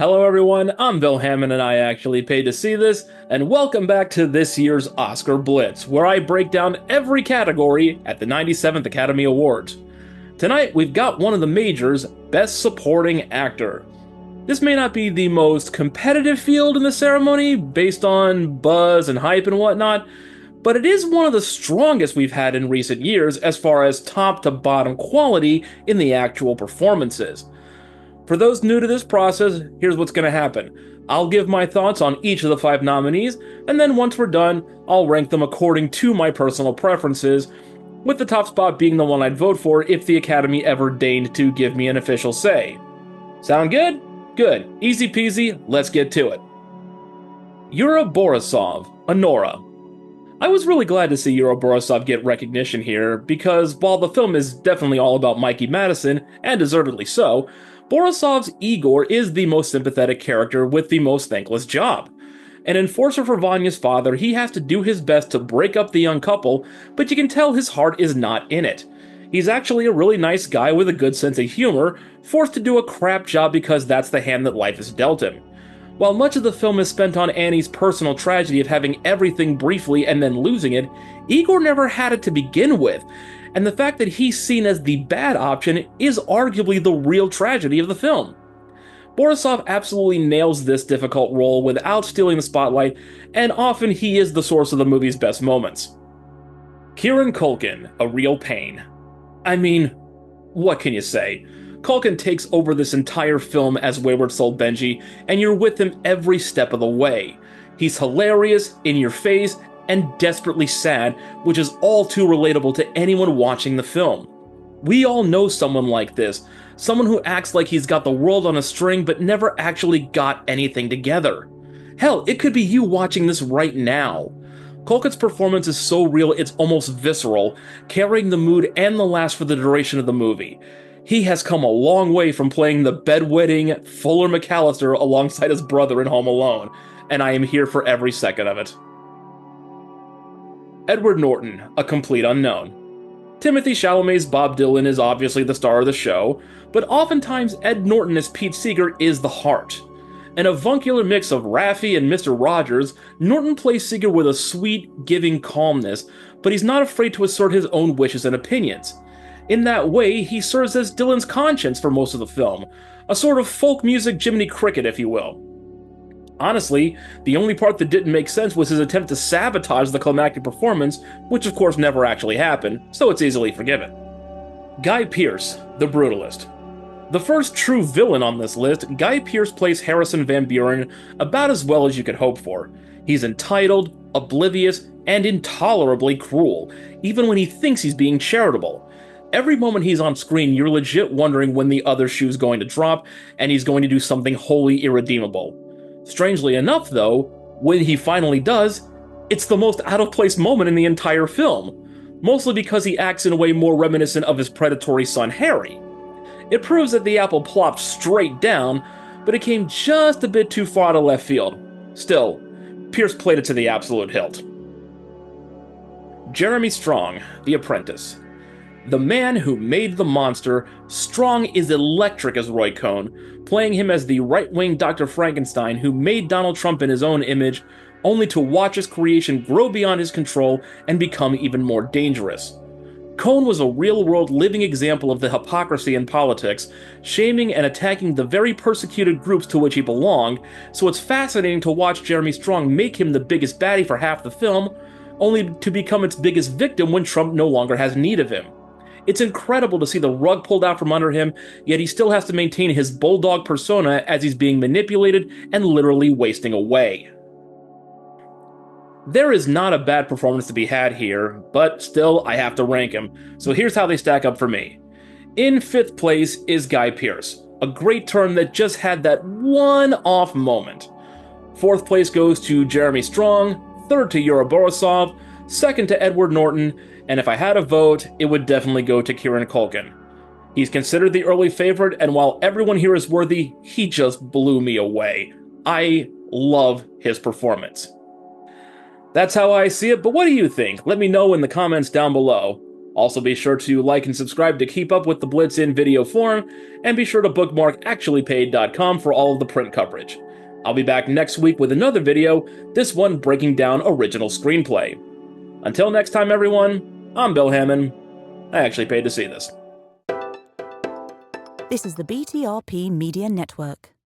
Hello everyone, I'm Bill Hammond and I actually paid to see this, and welcome back to this year's Oscar Blitz, where I break down every category at the 97th Academy Awards. Tonight we've got one of the majors, Best Supporting Actor. This may not be the most competitive field in the ceremony, based on buzz and hype and whatnot, but it is one of the strongest we've had in recent years as far as top to bottom quality in the actual performances. For those new to this process, here's what's going to happen. I'll give my thoughts on each of the 5 nominees, and then once we're done, I'll rank them according to my personal preferences, with the top spot being the one I'd vote for if the Academy ever deigned to give me an official say. Sound good? Good. Easy peasy, let's get to it. Yura Borisov, Honora. I was really glad to see Yura Borisov get recognition here, because while the film is definitely all about Mikey Madison, and deservedly so, Borisov's Igor is the most sympathetic character with the most thankless job. An enforcer for Vanya's father, he has to do his best to break up the young couple, but you can tell his heart is not in it. He's actually a really nice guy with a good sense of humor, forced to do a crap job because that's the hand that life has dealt him. While much of the film is spent on Annie's personal tragedy of having everything briefly and then losing it, Igor never had it to begin with, and the fact that he's seen as the bad option is arguably the real tragedy of the film. Borisov absolutely nails this difficult role without stealing the spotlight, and often he is the source of the movie's best moments. Kieran Culkin, a real pain. I mean, what can you say? Culkin takes over this entire film as Wayward Soul Benji, and you're with him every step of the way. He's hilarious, in your face, and desperately sad, which is all too relatable to anyone watching the film. We all know someone like this, someone who acts like he's got the world on a string but never actually got anything together. Hell, it could be you watching this right now. Culkin's performance is so real it's almost visceral, carrying the mood and the laughs for the duration of the movie. He has come a long way from playing the bedwetting Fuller McAllister alongside his brother in Home Alone, and I am here for every second of it. Edward Norton, a complete unknown. Timothy Chalamet's Bob Dylan is obviously the star of the show, but oftentimes Ed Norton as Pete Seeger is the heart. An avuncular mix of Raffi and Mr. Rogers, Norton plays Seeger with a sweet, giving calmness, but he's not afraid to assert his own wishes and opinions. In that way, he serves as Dylan's conscience for most of the film, a sort of folk music Jiminy Cricket, if you will. Honestly, the only part that didn't make sense was his attempt to sabotage the climactic performance, which of course never actually happened, so it's easily forgiven. Guy Pearce, the Brutalist. The first true villain on this list, Guy Pearce plays Harrison Van Buren about as well as you could hope for. He's entitled, oblivious, and intolerably cruel, even when he thinks he's being charitable. Every moment he's on screen, you're legit wondering when the other shoe's going to drop, and he's going to do something wholly irredeemable. Strangely enough, though, when he finally does, it's the most out-of-place moment in the entire film, mostly because he acts in a way more reminiscent of his predatory son Harry. It proves that the apple plopped straight down, but it came just a bit too far to left field. Still, Pearce played it to the absolute hilt. Jeremy Strong, The Apprentice. The man who made the monster, Strong is electric as Roy Cohn, playing him as the right-wing Dr. Frankenstein who made Donald Trump in his own image, only to watch his creation grow beyond his control and become even more dangerous. Cohn was a real-world living example of the hypocrisy in politics, shaming and attacking the very persecuted groups to which he belonged, so it's fascinating to watch Jeremy Strong make him the biggest baddie for half the film, only to become its biggest victim when Trump no longer has need of him. It's incredible to see the rug pulled out from under him, yet he still has to maintain his bulldog persona as he's being manipulated and literally wasting away. There is not a bad performance to be had here, but still I have to rank him, so here's how they stack up for me. In 5th place is Guy Pearce, a great turn that just had that one off moment. 4th place goes to Jeremy Strong, 3rd to Yura Borisov, 2nd to Edward Norton, and if I had a vote, it would definitely go to Kieran Culkin. He's considered the early favorite, and while everyone here is worthy, he just blew me away. I love his performance. That's how I see it, but what do you think? Let me know in the comments down below. Also, be sure to like and subscribe to keep up with the Blitz in video form, and be sure to bookmark actuallypaid.com for all of the print coverage. I'll be back next week with another video, this one breaking down original screenplay. Until next time, everyone, I'm Bill Hammond. I actually paid to see this. This is the BTRP Media Network.